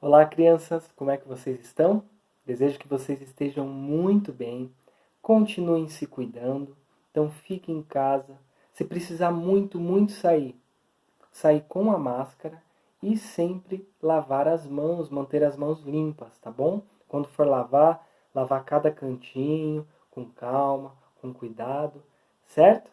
Olá, crianças, como é que vocês estão? Desejo que vocês estejam muito bem, continuem se cuidando, então fiquem em casa. Se precisar muito sair com a máscara e sempre lavar as mãos, manter as mãos limpas, tá bom? Quando for lavar cada cantinho com calma, com cuidado, certo?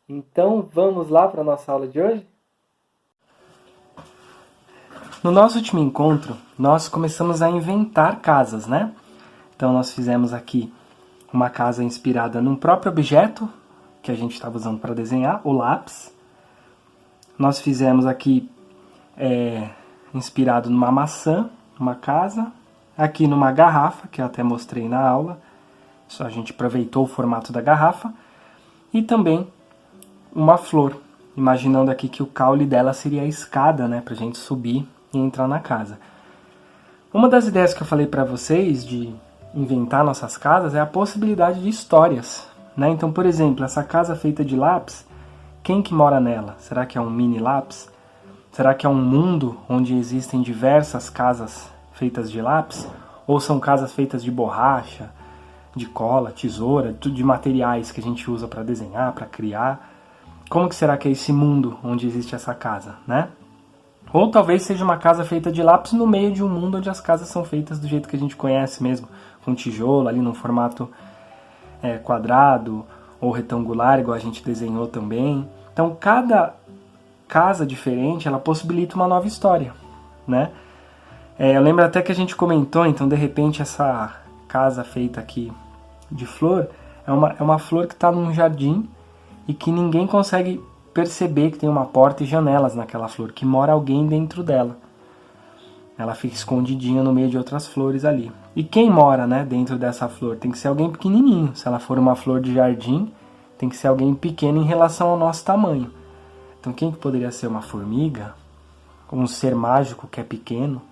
Então vamos lá para a nossa aula de hoje? No nosso último encontro, nós começamos a inventar casas, né? Então nós fizemos aqui uma casa inspirada num próprio objeto que a gente estava usando para desenhar, o lápis. Nós fizemos aqui inspirado numa maçã, uma casa. Aqui numa garrafa, que eu até mostrei na aula. Só a gente aproveitou o formato da garrafa. E também uma flor, imaginando aqui que o caule dela seria a escada, né, para a gente subir e entrar na casa. Uma das ideias que eu falei para vocês de inventar nossas casas é a possibilidade de histórias, né? Então, por exemplo, essa casa feita de lápis, quem que mora nela? Será que é um mini lápis? Será que é um mundo onde existem diversas casas feitas de lápis? Ou são casas feitas de borracha, de cola, tesoura, tudo de materiais que a gente usa para desenhar, para criar? Como que será que é esse mundo onde existe essa casa, né? Ou talvez seja uma casa feita de lápis no meio de um mundo onde as casas são feitas do jeito que a gente conhece mesmo, com tijolo ali num formato quadrado ou retangular, igual a gente desenhou também. Então cada casa diferente, ela possibilita uma nova história, né? Eu lembro até que a gente comentou, então de repente essa casa feita aqui de flor é uma flor que está num jardim e que ninguém consegue perceber que tem uma porta e janelas naquela flor, que mora alguém dentro dela. Ela fica escondidinha no meio de outras flores ali. E quem mora, né, dentro dessa flor? Tem que ser alguém pequenininho. Se ela for uma flor de jardim, tem que ser alguém pequeno em relação ao nosso tamanho. Então quem que poderia ser? Uma formiga? Um ser mágico que é pequeno?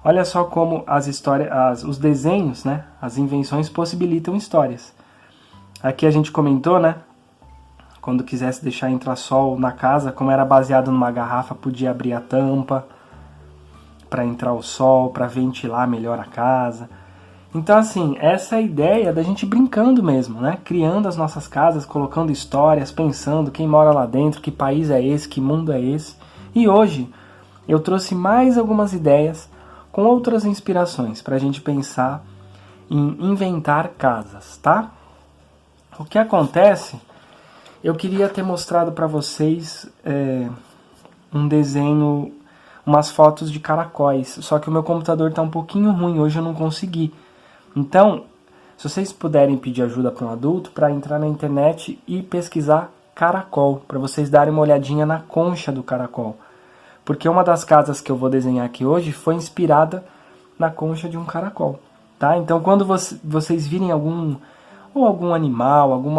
Olha só como as histórias, os desenhos, né, as invenções possibilitam histórias. Aqui a gente comentou, né, quando quisesse deixar entrar sol na casa, como era baseado numa garrafa, podia abrir a tampa para entrar o sol, para ventilar melhor a casa. Então, assim, essa é a ideia da gente brincando mesmo, né? Criando as nossas casas, colocando histórias, pensando quem mora lá dentro, que país é esse, que mundo é esse. E hoje eu trouxe mais algumas ideias com outras inspirações para a gente pensar em inventar casas, tá? O que acontece... Eu queria ter mostrado para vocês um desenho, umas fotos de caracóis, só que o meu computador está um pouquinho ruim, hoje eu não consegui. Então, se vocês puderem pedir ajuda para um adulto, para entrar na internet e pesquisar caracol, para vocês darem uma olhadinha na concha do caracol. Porque uma das casas que eu vou desenhar aqui hoje foi inspirada na concha de um caracol, tá? Então, quando vocês virem algum animal, algum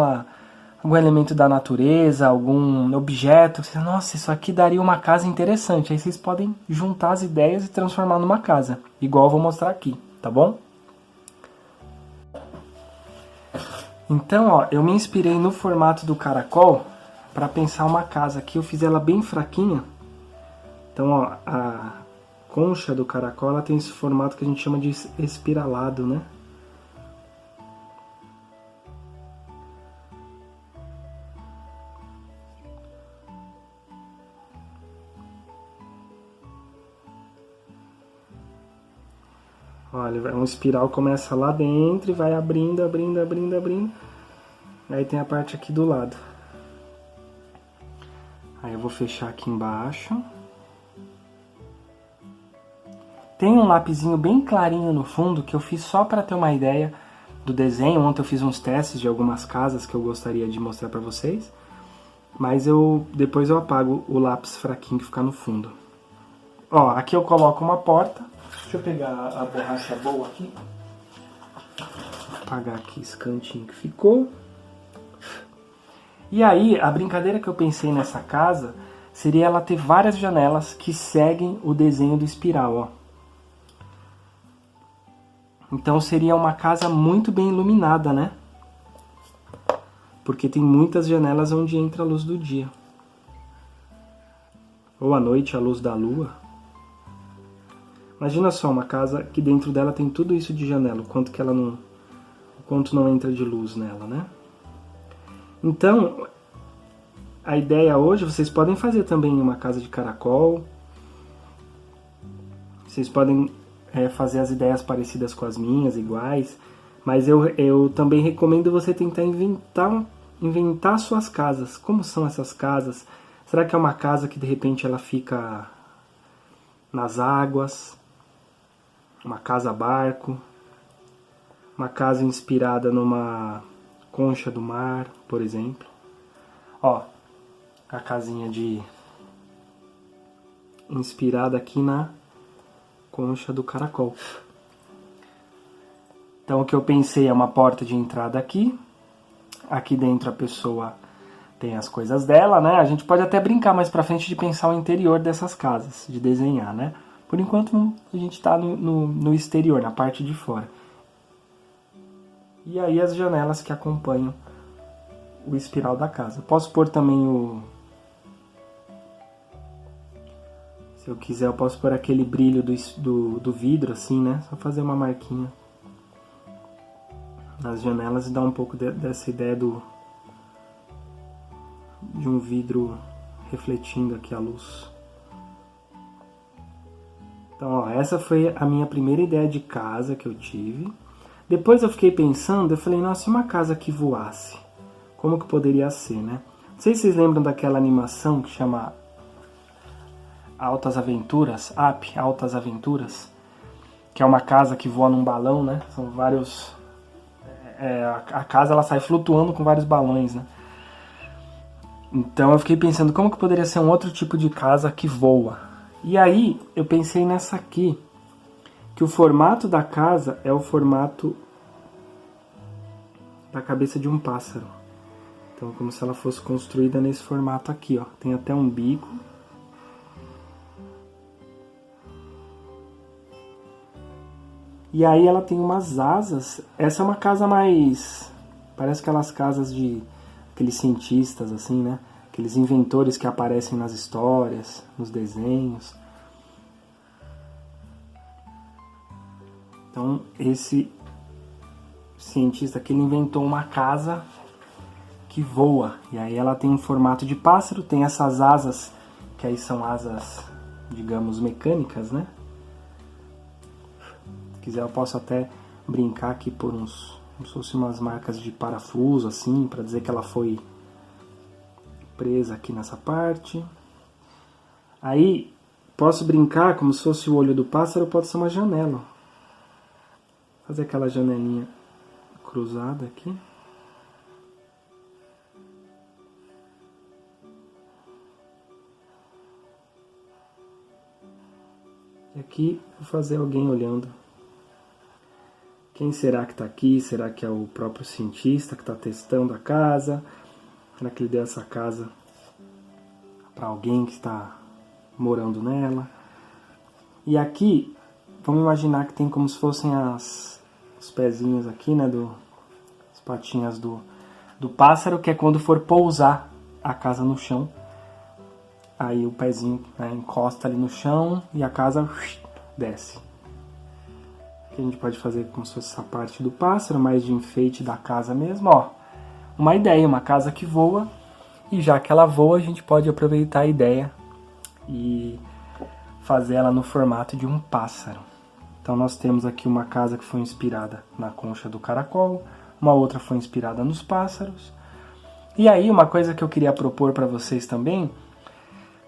elemento da natureza, algum objeto, você, nossa, isso aqui daria uma casa interessante. Aí vocês podem juntar as ideias e transformar numa casa, igual eu vou mostrar aqui, tá bom? Então, ó, eu me inspirei no formato do caracol para pensar uma casa aqui. Eu fiz ela bem fraquinha. Então, ó, a concha do caracol, ela tem esse formato que a gente chama de espiralado, né? Olha, um espiral começa lá dentro e vai abrindo. Aí tem a parte aqui do lado. Aí eu vou fechar aqui embaixo. Tem um lapisinho bem clarinho no fundo que eu fiz só para ter uma ideia do desenho. Ontem eu fiz uns testes de algumas casas que eu gostaria de mostrar para vocês. Mas depois eu apago o lápis fraquinho que fica no fundo. Ó, aqui eu coloco uma porta. Deixa eu pegar a borracha boa aqui. Vou apagar aqui esse cantinho que ficou. E aí, a brincadeira que eu pensei nessa casa seria ela ter várias janelas que seguem o desenho do espiral, ó. Então seria uma casa muito bem iluminada, né? Porque tem muitas janelas onde entra a luz do dia. Ou à noite a luz da lua. Imagina só uma casa que dentro dela tem tudo isso de janela, o quanto não entra de luz nela, né? Então, a ideia hoje, vocês podem fazer também uma casa de caracol. Vocês podem fazer as ideias parecidas com as minhas, iguais. Mas eu também recomendo você tentar inventar suas casas. Como são essas casas? Será que é uma casa que de repente ela fica nas águas? Uma casa barco? Uma casa inspirada numa concha do mar, por exemplo? Ó, a casinha inspirada aqui na concha do caracol. Então o que eu pensei é uma porta de entrada aqui. Aqui dentro a pessoa tem as coisas dela, né? A gente pode até brincar mais pra frente de pensar o interior dessas casas, de desenhar, né? Por enquanto a gente tá no exterior, na parte de fora. E aí as janelas que acompanham o espiral da casa. Posso pôr também se eu quiser, eu posso pôr aquele brilho do vidro, assim, né? Só fazer uma marquinha nas janelas e dar um pouco dessa ideia de um vidro refletindo aqui a luz. Então, ó, essa foi a minha primeira ideia de casa que eu tive. Depois eu fiquei pensando, eu falei, nossa, e uma casa que voasse? Como que poderia ser, né? Não sei se vocês lembram daquela animação que chama Altas Aventuras, Altas Aventuras, que é uma casa que voa num balão, né? São vários... a casa ela sai flutuando com vários balões, né? Então eu fiquei pensando, como que poderia ser um outro tipo de casa que voa? E aí eu pensei nessa aqui, que o formato da casa é o formato da cabeça de um pássaro. Então como se ela fosse construída nesse formato aqui, ó. Tem até um bico. E aí ela tem umas asas. Essa é uma casa mais... Parece aquelas casas de aqueles cientistas, assim, né? Aqueles inventores que aparecem nas histórias, nos desenhos. Então, esse cientista aqui, ele inventou uma casa que voa. E aí ela tem um formato de pássaro, tem essas asas, que aí são asas, digamos, mecânicas, né? Se quiser eu posso até brincar aqui por como se fossem umas marcas de parafuso, assim, para dizer que ela foi presa aqui nessa parte. Aí, posso brincar como se fosse o olho do pássaro, pode ser uma janela. Fazer aquela janelinha cruzada aqui. E aqui, vou fazer alguém olhando. Quem será que está aqui? Será que é o próprio cientista que está testando a casa? Será que ele deu essa casa para alguém que está morando nela? E aqui, vamos imaginar que tem como se fossem os pezinhos aqui, né? As patinhas do pássaro, que é quando for pousar a casa no chão. Aí o pezinho, né, encosta ali no chão e a casa desce. Que a gente pode fazer como se fosse essa parte do pássaro, mais de enfeite da casa mesmo, ó. Uma ideia, uma casa que voa, e já que ela voa, a gente pode aproveitar a ideia e fazer ela no formato de um pássaro. Então nós temos aqui uma casa que foi inspirada na concha do caracol, uma outra foi inspirada nos pássaros. E aí uma coisa que eu queria propor para vocês também,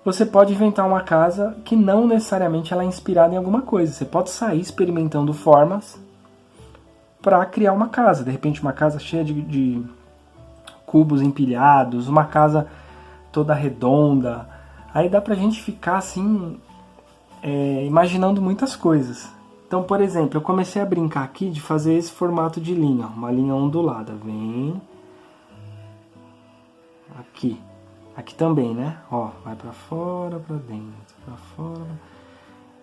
você pode inventar uma casa que não necessariamente ela é inspirada em alguma coisa. Você pode sair experimentando formas para criar uma casa. De repente uma casa cheia de cubos empilhados, uma casa toda redonda. Aí dá pra gente ficar assim, imaginando muitas coisas. Então, por exemplo, eu comecei a brincar aqui de fazer esse formato de linha, uma linha ondulada. Vem aqui. Aqui também, né? Ó, vai pra fora, pra dentro, pra fora.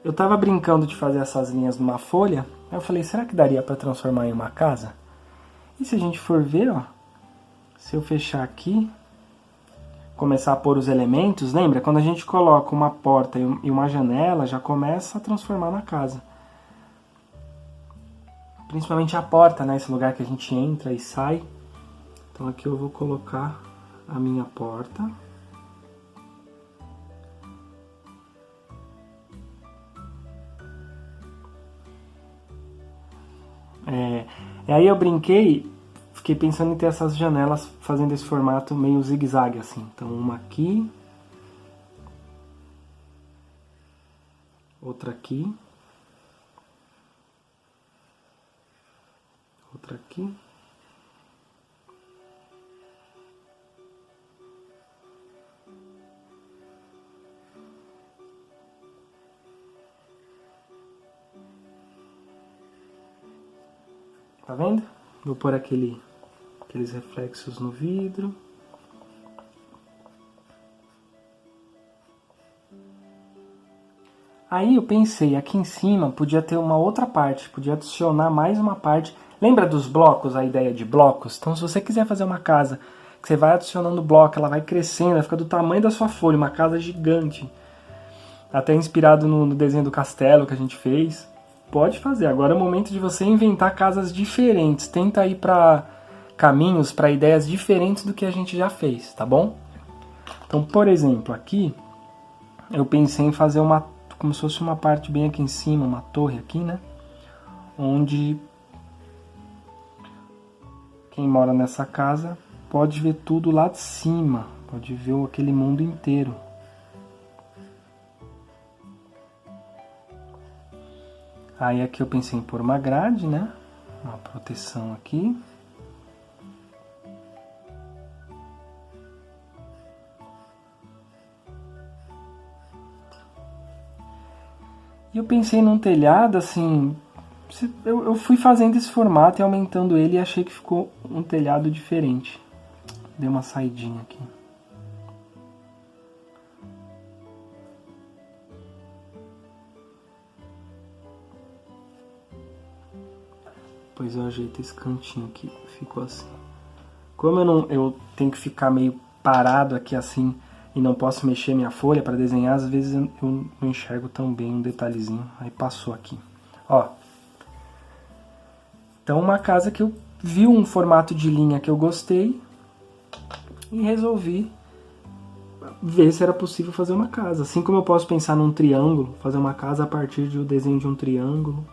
Eu tava brincando de fazer essas linhas numa folha. Aí eu falei, será que daria pra transformar em uma casa? E se a gente for ver, ó, se eu fechar aqui, começar a pôr os elementos, lembra? Quando a gente coloca uma porta e uma janela, já começa a transformar na casa. Principalmente a porta, né? Esse lugar que a gente entra e sai. Então aqui eu vou colocar a minha porta. E aí eu brinquei, fiquei pensando em ter essas janelas fazendo esse formato meio zigue-zague assim. Então uma aqui, outra aqui, outra aqui. Tá vendo? Vou pôr aqueles reflexos no vidro. Aí eu pensei, aqui em cima podia ter uma outra parte, podia adicionar mais uma parte. Lembra dos blocos, a ideia de blocos? Então se você quiser fazer uma casa, que você vai adicionando bloco, ela vai crescendo, ela fica do tamanho da sua folha, uma casa gigante. Até inspirado no desenho do castelo que a gente fez. Pode fazer, agora é o momento de você inventar casas diferentes. Tenta ir para caminhos, para ideias diferentes do que a gente já fez, tá bom? Então, por exemplo, aqui eu pensei em fazer como se fosse uma parte bem aqui em cima, uma torre aqui, né? Onde quem mora nessa casa pode ver tudo lá de cima, pode ver aquele mundo inteiro. Aí aqui eu pensei em pôr uma grade, né? Uma proteção aqui. E eu pensei num telhado, assim... Eu fui fazendo esse formato e aumentando ele e achei que ficou um telhado diferente. Dei uma saidinha aqui. Depois eu ajeito esse cantinho aqui, ficou assim. Como eu tenho que ficar meio parado aqui assim e não posso mexer minha folha para desenhar, às vezes eu não enxergo tão bem um detalhezinho. Aí passou aqui. Ó. Então uma casa que eu vi um formato de linha que eu gostei e resolvi ver se era possível fazer uma casa. Assim como eu posso pensar num triângulo, fazer uma casa a partir do desenho de um triângulo.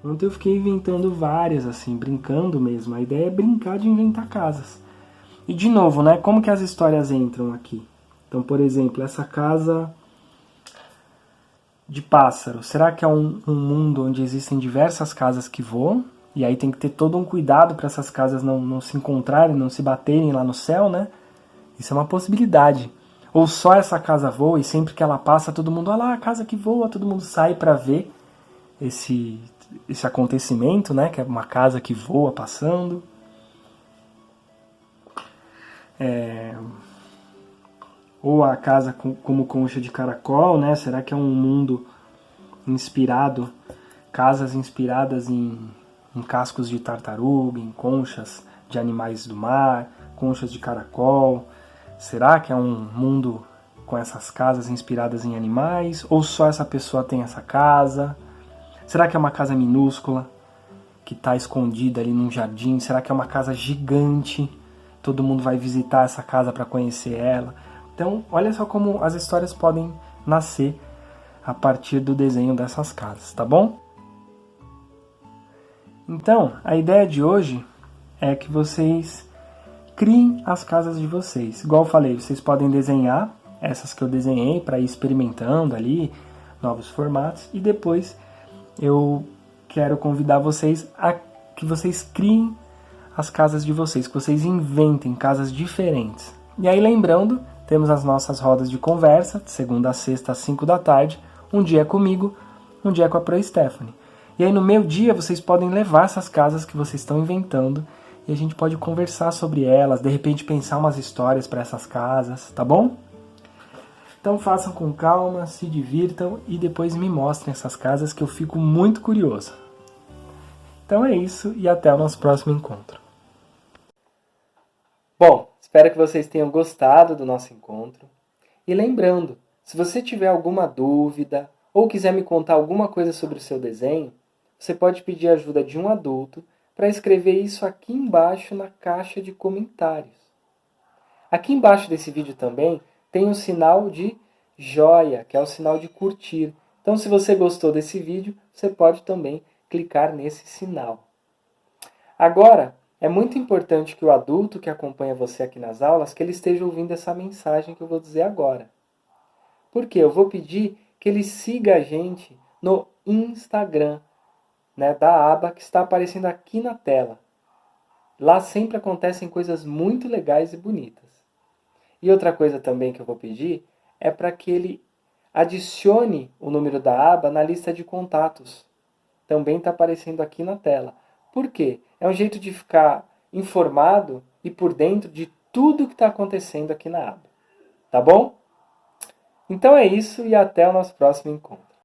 Ontem eu fiquei inventando várias, assim, brincando mesmo. A ideia é brincar de inventar casas. E de novo, né? Como que as histórias entram aqui? Então, por exemplo, essa casa de pássaro. Será que é um mundo onde existem diversas casas que voam? E aí tem que ter todo um cuidado para essas casas não se encontrarem, não se baterem lá no céu, né? Isso é uma possibilidade. Ou só essa casa voa e sempre que ela passa, todo mundo, olha lá, a casa que voa, todo mundo sai para ver esse acontecimento, né? Que é uma casa que voa passando. Ou a casa como concha de caracol, né? Será que é um mundo inspirado, casas inspiradas em cascos de tartaruga, em conchas de animais do mar, conchas de caracol? Será que é um mundo com essas casas inspiradas em animais? Ou só essa pessoa tem essa casa? Será que é uma casa minúscula, que está escondida ali num jardim? Será que é uma casa gigante? Todo mundo vai visitar essa casa para conhecer ela. Então, olha só como as histórias podem nascer a partir do desenho dessas casas, tá bom? Então, a ideia de hoje é que vocês criem as casas de vocês. Igual eu falei, vocês podem desenhar essas que eu desenhei para ir experimentando ali, novos formatos, e depois eu quero convidar vocês a que vocês criem as casas de vocês, que vocês inventem casas diferentes. E aí lembrando, temos as nossas rodas de conversa, de segunda a sexta às 5 da tarde, um dia é comigo, um dia é com a Pro Stephanie. E aí no meu dia vocês podem levar essas casas que vocês estão inventando e a gente pode conversar sobre elas, de repente pensar umas histórias para essas casas, tá bom? Então façam com calma, se divirtam e depois me mostrem essas casas que eu fico muito curioso. Então é isso e até o nosso próximo encontro. Bom, espero que vocês tenham gostado do nosso encontro. E lembrando, se você tiver alguma dúvida ou quiser me contar alguma coisa sobre o seu desenho, você pode pedir a ajuda de um adulto para escrever isso aqui embaixo na caixa de comentários. Aqui embaixo desse vídeo também tem o sinal de joia, que é o sinal de curtir. Então, se você gostou desse vídeo, você pode também clicar nesse sinal. Agora, é muito importante que o adulto que acompanha você aqui nas aulas, que ele esteja ouvindo essa mensagem que eu vou dizer agora. Por quê? Eu vou pedir que ele siga a gente no Instagram, da aba que está aparecendo aqui na tela. Lá sempre acontecem coisas muito legais e bonitas. E outra coisa também que eu vou pedir é para que ele adicione o número da aba na lista de contatos. Também está aparecendo aqui na tela. Por quê? É um jeito de ficar informado e por dentro de tudo que está acontecendo aqui na aba. Tá bom? Então é isso e até o nosso próximo encontro.